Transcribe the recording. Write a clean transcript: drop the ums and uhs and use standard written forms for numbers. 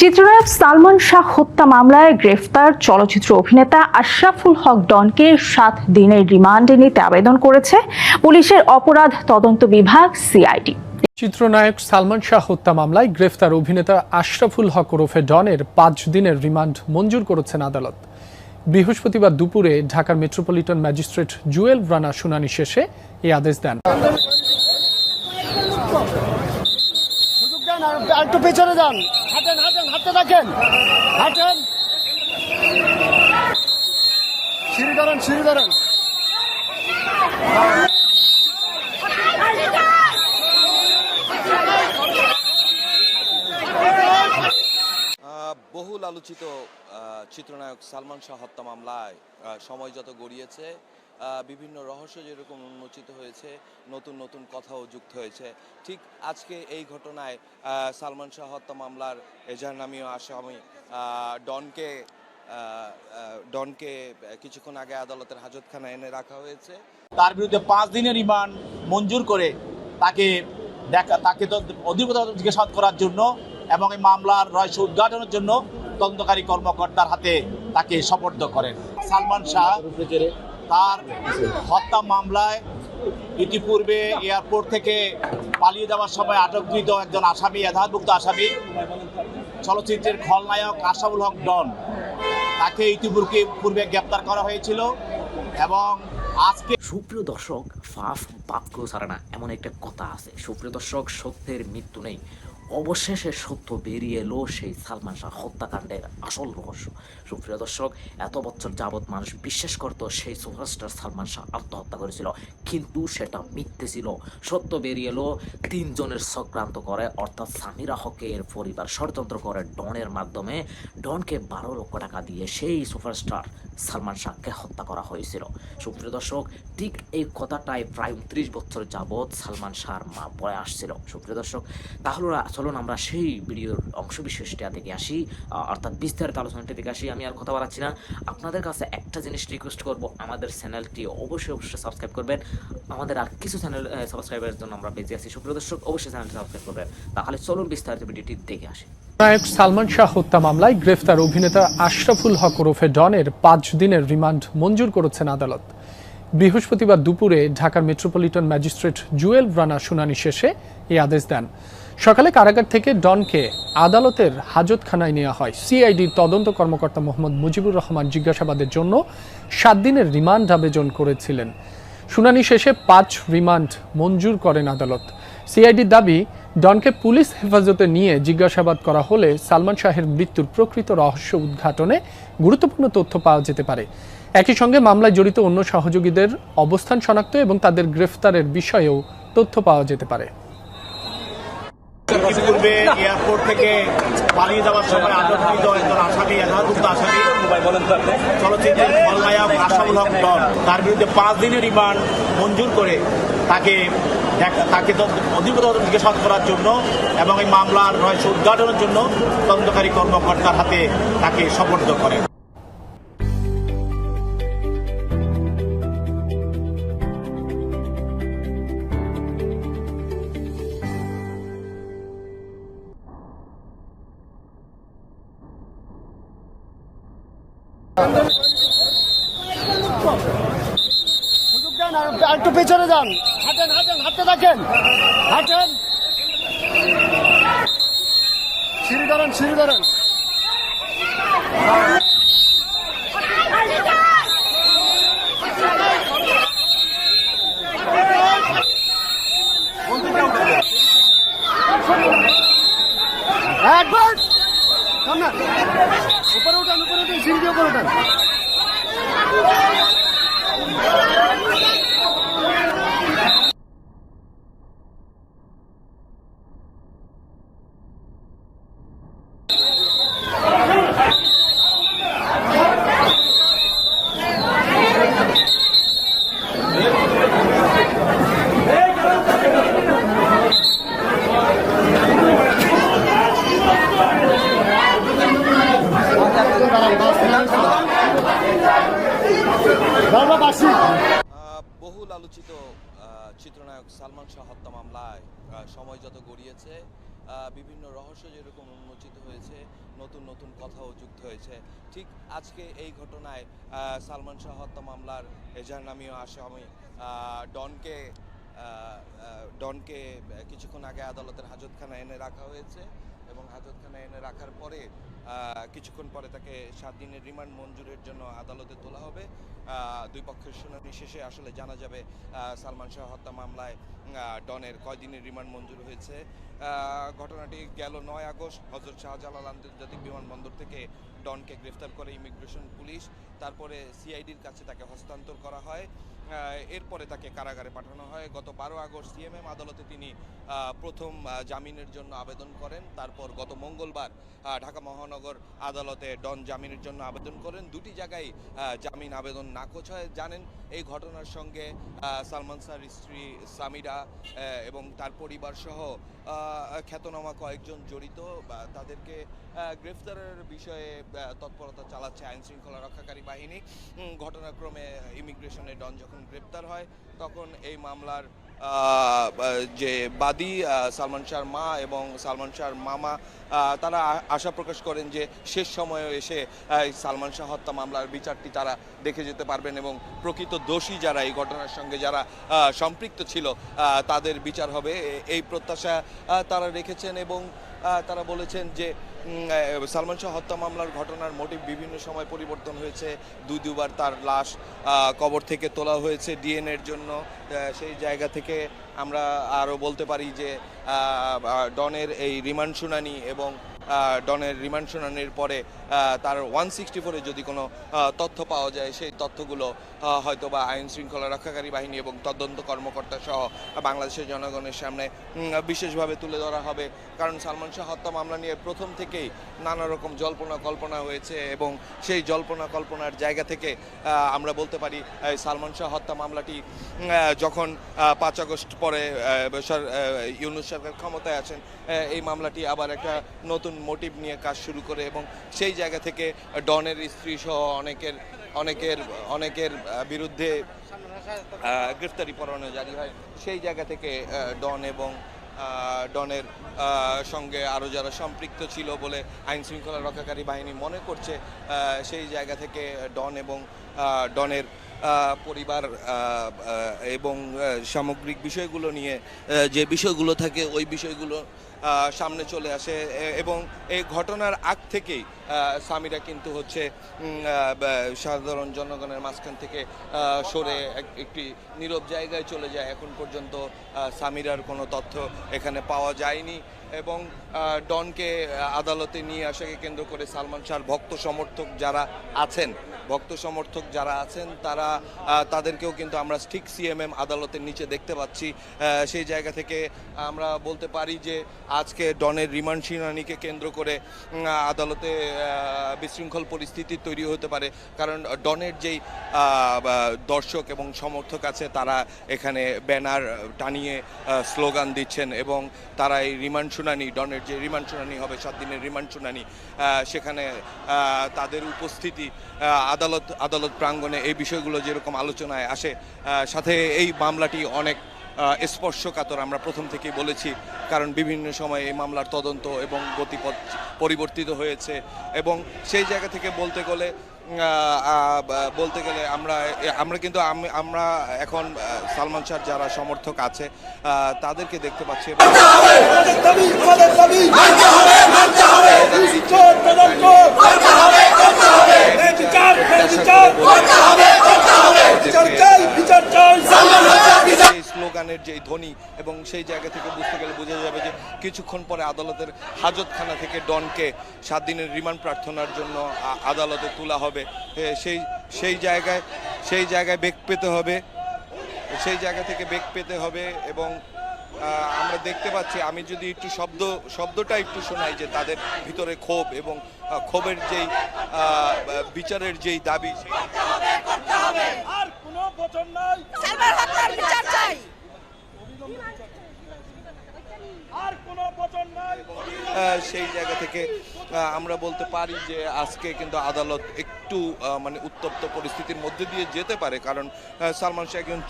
চিত্রনায়ক সালমান শাহ হত্যা মামলায় গ্রেফতার চলচ্চিত্র অভিনেতা আশরাফুল হক ডনকে ৭ দিনের রিমান্ডে নিতে আবেদন করেছে পুলিশের অপরাধ তদন্ত বিভাগ সিআইডি। চিত্রনায়ক সালমান শাহ হত্যা মামলায় গ্রেফতার অভিনেতা আশরাফুল হক ওরফে ডনের ৫ দিনের রিমান্ড মঞ্জুর করেছেন আদালত। বৃহস্পতিবার দুপুরে ঢাকার মেট্রোপলিটন ম্যাজিস্ট্রেট জুয়েল রানা শুনানি শেষে এই আদেশ দেন। একটু পেছনে যান, হাঁটেন হাঁটেন হাঁটতে থাকেন, হাঁটেন, সিঁড়ি ধরেন, সিঁড়ি ধরেন। বহুল আলোচিত চিত্রনায়ক সালমান শাহ হত্যা মামলায় সময় যত গড়িয়েছে বিভিন্ন রহস্য যেরকম উন্মোচিত হয়েছে, নতুন নতুন কথাও যুক্ত হয়েছে। ঠিক আজকে এই ঘটনায় সালমান শাহ হত্যা মামলার এজাহারনামীয় আসামি ডনকে কিছুক্ষণ আগে আদালতের হাজতখানায় এনে রাখা হয়েছে। তার বিরুদ্ধে 5 দিনের রিমান্ড মঞ্জুর করে তাকে অধিকতর জিজ্ঞাসাবাদ করার জন্য এবং এই মামলার রহস্য উদ্ঘাটনের জন্য তদন্তকারী কর্মকর্তার হাতে তাকে সোপর্দ করেন। সালমান শাহ তার হত্যা মামলায় ইতিপূর্বে এয়ারপোর্ট থেকে পালিয়ে যাওয়ার সময় আটককৃত একজন আসামি, এজাহারভুক্ত আসামি, চলচ্চিত্রের খলনায়ক আশরাফুল হক ডন, তাকে ইতিপূর্বে গ্রেপ্তার করা হয়েছিল এবং আজকে। সুপ্রিয় দর্শক, ফাফ বাক্য ছাড়া না, এমন একটা কথা আছে। সুপ্রিয় দর্শক, সত্যের মৃত্যু নেই। অবশেষে সত্য বেরিয়ে এলো সেই সালমান শাহ হত্যাকাণ্ডের আসল রহস্য। সুপ্রিয় দর্শক, এত বছর যাবৎ মানুষ বিশ্বাস করত সেই সুপারস্টার সালমান শাহ আত্মহত্যা করেছিল, কিন্তু সেটা মিথ্যে ছিল। সত্য বেরিয়ে এলো 3 জনের চক্রান্ত করে, অর্থাৎ সামিরা হকের পরিবার ষড়যন্ত্র করে ডনের মাধ্যমে ডনকে 12 লক্ষ টাকা দিয়ে সেই সুপারস্টার সালমান শাহকে হত্যা করা হয়েছিল। সুপ্রিয় দর্শক, ঠিক এই কথাটাই প্রায় 29 বছর যাবৎ সালমান শাহর মা বলে আসছিল। সুপ্রিয় দর্শক, তাহলে চলুন আমরা সেই ভিডিওর অংশ বিশেষটা দেখে আসি, অর্থাৎ বিস্তারিত আলোচনাটা দেখে আসি। আমি আর কথা বাড়াচ্ছি না, আপনাদের কাছে একটা জিনিস রিকোয়েস্ট করব, আমাদের চ্যানেলটি অবশ্যই সাবস্ক্রাইব করবেন। আমাদের আর কিছু চ্যানেল সাবস্ক্রাইবারের জন্য আমরা বেঁচে আছি। সুপ্রিয় দর্শক, অবশ্যই চ্যানেলটি সাবস্ক্রাইব করবেন। তাহলে চলুন বিস্তারিত ভিডিওটি দেখে আসি। চিত্রনায়ক সালমান শাহ হত্যা মামলায় গ্রেফতার অভিনেতা আশরাফুল হক ওরফে ডনের ৫ দিনের রিমান্ড মঞ্জুর করেছেন আদালত। বৃহস্পতিবার দুপুরে ঢাকার মেট্রোপলিটন ম্যাজিস্ট্রেট জুয়েল রানা শুনানি শেষে এই আদেশ দেন। সকালে কারাগার থেকে ডনকে আদালতের হাজতখানায় নেওয়া হয়। সিআইডির তদন্ত কর্মকর্তা মোহাম্মদ মুজিবুর রহমান জিজ্ঞাসাবাদের জন্য 7 দিনের রিমান্ড আবেদন করেছিলেন। শুনানি শেষে 5 রিমান্ড মঞ্জুর করেন আদালত। সিআইডির দাবি, ডনকে পুলিশ হেফাজতে নিয়ে জিজ্ঞাসাবাদ করা হলে সালমান শাহের মৃত্যুর প্রকৃত রহস্য উদ্ঘাটনে গুরুত্বপূর্ণ তথ্য পাওয়া যেতে পারে। একই সঙ্গে মামলায় জড়িত অন্য সহযোগীদের অবস্থান শনাক্ত এবং তাদের গ্রেফতারের বিষয়েও তথ্য পাওয়া যেতে পারে। ইতিপূর্বে এয়ারপোর্ট থেকে পালিয়ে যাওয়ার সময় আটককৃত একজন আসামি, এজাহারভুক্ত আসামি, চলচ্চিত্রের খলনায়ক আশরাফুল হক ডন, তার বিরুদ্ধে 5 দিনের রিমান্ড মঞ্জুর করে তাকে অধিকতর জিজ্ঞাসাবাদ করার জন্য এবং এই মামলার রহস্য উদ্ঘাটনের জন্য তদন্তকারী কর্মকর্তার হাতে তাকে সোপর্দ করেন। সুযোগ দেন, একটু পেছনে যান, হাঁটেন হাঁটেন হাঁটতে থাকেন, হাঁটেন, সিঁড়ি ধরেন, সিঁড়ি ধরেন। একবার সামনে উপরে উঠান, উপরে উঠান, সিঁড়ি দিয়ে উপরে উঠান। বহুল আলোচিত চিত্রনায়ক সালমান শাহ হত্যা মামলায় সময় যত গড়িয়েছে বিভিন্ন রহস্য যেরকম উন্মোচিত হয়েছে, নতুন নতুন কথাও যুক্ত হয়েছে। ঠিক আজকে এই ঘটনায় সালমান শাহ হত্যা মামলার এজাহার নামীয় আসামি ডনকে কিছুক্ষণ আগে আদালতের হাজতখানায় এনে রাখা হয়েছে এবং হাজতখানায় এনে রাখার পরে কিছুক্ষণ পরে তাকে 7 দিনের রিমান্ড মঞ্জুরের জন্য আদালতে তোলা হবে। দুই পক্ষের শুনানি শেষে আসলে জানা যাবে সালমান শাহ হত্যা মামলায় ডনের কয়দিনের রিমান্ড মঞ্জুর হয়েছে। ঘটনাটি গেল 9 আগস্ট হযরত শাহজালাল আন্তর্জাতিক বিমানবন্দর থেকে ডনকে গ্রেফতার করে ইমিগ্রেশন পুলিশ। তারপরে সিআইডির কাছে তাকে হস্তান্তর করা হয়। এরপরে তাকে কারাগারে পাঠানো হয়। গত 12 আগস্ট সিএমএম আদালতে তিনি প্রথম জামিনের জন্য আবেদন করেন। তারপর গত মঙ্গলবার ঢাকা মহানগর আদালতে ডন জামিনের জন্য আবেদন করেন। দুটি জায়গায় জামিন আবেদন নাকচ হয়। জানেন এই ঘটনার সঙ্গে সালমান শাহর স্ত্রী সামিরা এবং তার পরিবার সহ খ্যাতনামা কয়েকজন জড়িত। তাদেরকে গ্রেফতারের বিষয়ে তৎপরতা চালাচ্ছে আইন শৃঙ্খলা রক্ষাকারী বাহিনী। ঘটনাক্রমে ইমিগ্রেশনে ডন যখন গ্রেপ্তার হয় তখন এই মামলার যে বাদী সালমান শাহর মা এবং সালমান শাহর মামা তারা আশা প্রকাশ করেন যে শেষ সময়ে এসে সালমান শাহ হত্যা মামলার বিচারটি তারা দেখে যেতে পারবেন এবং প্রকৃত দোষী যারা এই ঘটনার সঙ্গে যারা সম্পৃক্ত ছিল তাদের বিচার হবে, এই প্রত্যাশা তারা রেখেছেন। এবং তারা বলেছেন যে সালমান শাহ হত্যা মামলার ঘটনার মোটিভ বিভিন্ন সময় পরিবর্তন হয়েছে। দুবার তার লাশ কবর থেকে তোলা হয়েছে ডিএনএর জন্য। সেই জায়গা থেকে আমরা আরও বলতে পারি যে ডনের এই রিমান্ড শুনানি এবং ডনের রিমান্ড শুনানির পরে তার 164-এ যদি কোনো তথ্য পাওয়া যায় সেই তথ্যগুলো হয়তো বা আইন শৃঙ্খলা রক্ষাকারী বাহিনী এবং তদন্ত কর্মকর্তা সহ বাংলাদেশের জনগণের সামনে বিশেষভাবে তুলে ধরা হবে। কারণ সালমান শাহ হত্যা মামলা নিয়ে প্রথম থেকেই নানা রকম জল্পনা কল্পনা হয়েছে এবং সেই জল্পনা কল্পনার জায়গা থেকে আমরা বলতে পারি সালমান শাহ হত্যা মামলাটি যখন 5 আগস্ট পরে ইউনূস সরকার ক্ষমতায় আসেন এই মামলাটি আবার একটা নতুন মোটিভ নিয়ে কাজ শুরু করে এবং সেই জায়গা থেকে ডনের স্ত্রী সহ অনেকের বিরুদ্ধে গ্রেফতারি পরোয়ানা জারি হয়। সেই জায়গা থেকে ডন এবং ডনের সঙ্গে আরও যারা সম্পৃক্ত ছিল বলে আইন শৃঙ্খলা রক্ষাকারী বাহিনী মনে করছে, সেই জায়গা থেকে ডন এবং ডনের পরিবার এবং সামগ্রিক বিষয়গুলো নিয়ে যে বিষয়গুলো থাকে ওই বিষয়গুলো সামনে চলে আসে। এবং এই ঘটনার আগ থেকেই সামিরা কিন্তু হচ্ছে সাধারণ জনগণের মাঝখান থেকে সরে একটি নীরব জায়গায় চলে যায়। এখন পর্যন্ত সামিরার কোনো তথ্য এখানে পাওয়া যায়নি এবং ডনকে আদালতে নিয়ে আসাকে কেন্দ্র করে সালমান শাহর ভক্ত সমর্থক যারা আছেন তারা তাদেরকেও কিন্তু আমরা ঠিক সিএমএম আদালতের নিচে দেখতে পাচ্ছি। সেই জায়গা থেকে আমরা বলতে পারি যে আজকে ডনের রিমান্ড শুনানিকে কেন্দ্র করে আদালতে বিশৃঙ্খল পরিস্থিতি তৈরি হতে পারে। কারণ ডনের যেই দর্শক এবং সমর্থক আছে তারা এখানে ব্যানার টানিয়ে স্লোগান দিচ্ছেন এবং তারা এই রিমান্ড শুনানি, ডনের যে রিমান্ড শুনানি হবে 7 দিনের রিমান্ড শুনানি, সেখানে তাদের উপস্থিতি আদালত প্রাঙ্গণে এই বিষয়গুলো যেরকম আলোচনায় আসে, সাথে এই মামলাটি অনেক স্পর্শকাতর আমরা প্রথম থেকেই বলেছি। কারণ বিভিন্ন সময় এই মামলার তদন্ত এবং গতিপথ পরিবর্তিত হয়েছে এবং সেই জায়গা থেকে বলতে গেলে আমরা কিন্তু আমরা এখন সালমান শাহর যারা সমর্থক আছে তাদেরকে দেখতে পাচ্ছি স্লোগানের যে ধ্বনি এবং সেই জায়গা থেকে বুঝতে গেলে বোঝা যাবে যে কিছুক্ষণ পরে আদালতের হাজতখানা থেকে ডনকে 7 দিনের রিমান্ড প্রার্থনার জন্য আদালতে তোলা হবে। সেই জায়গায় বেগ পেতে হবে, সেই জায়গা থেকে বেগ পেতে হবে এবং আমরা দেখতে পাচ্ছি, আমি যদি একটু শব্দটা একটু শোনাই যে তাদের ভিতরে ক্ষোভ এবং ক্ষোভের যেই বিচারের যেই দাবি সেই জায়গা থেকে আমরা বলতে পারি যে আজকে কিন্তু আদালত একটু মানে উত্তপ্ত পরিস্থিতির মধ্যে দিয়ে যেতে পারে। কারণ সালমান শাহ একজন